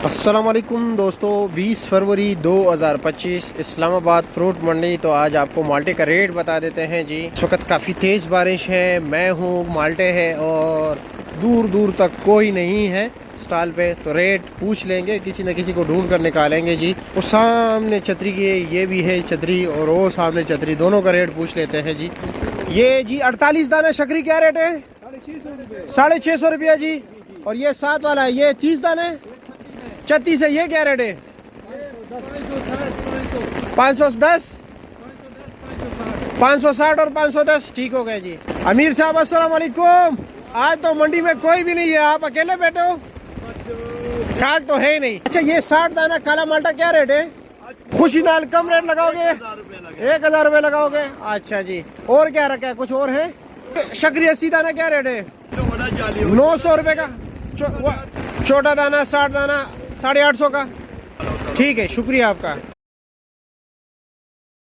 अस्सलाम वालेकुम दोस्तों, 20 फरवरी 2025 इस्लामाबाद फ्रूट मंडी। तो आज आपको माल्टे का रेट बता देते हैं जी। इस वक्त काफ़ी तेज़ बारिश है, मैं हूँ, माल्टे है और दूर दूर तक कोई नहीं है स्टॉल पे। तो रेट पूछ लेंगे, किसी न किसी को ढूंढ कर निकालेंगे जी। वो सामने छतरी की ये भी है छतरी और वो सामने छतरी, दोनों का रेट पूछ लेते हैं जी। ये जी 48 दाना शकरी क्या रेट है? 650 रुपया जी। और ये 7 वाला है, ये 30 दाने 36 है, ये क्या रेट है? 510, 560 और 510। ठीक हो गया जी। अमीर साहब अस्सलाम वालेकुम। आज तो मंडी में कोई भी नहीं है, आप अकेले बैठे हो? खाक तो है ही नहीं। अच्छा, ये 60 दाना काला माल्टा क्या रेट है? खुशी नाल कम रेट लगाओगे? 1000 रुपये लगाओगे। अच्छा जी। और क्या रखा है, कुछ और है? शकरी 80 दाना क्या रेट है? 900 रुपये का। छोटा दाना 60 दाना 850 का। ठीक है, शुक्रिया आपका।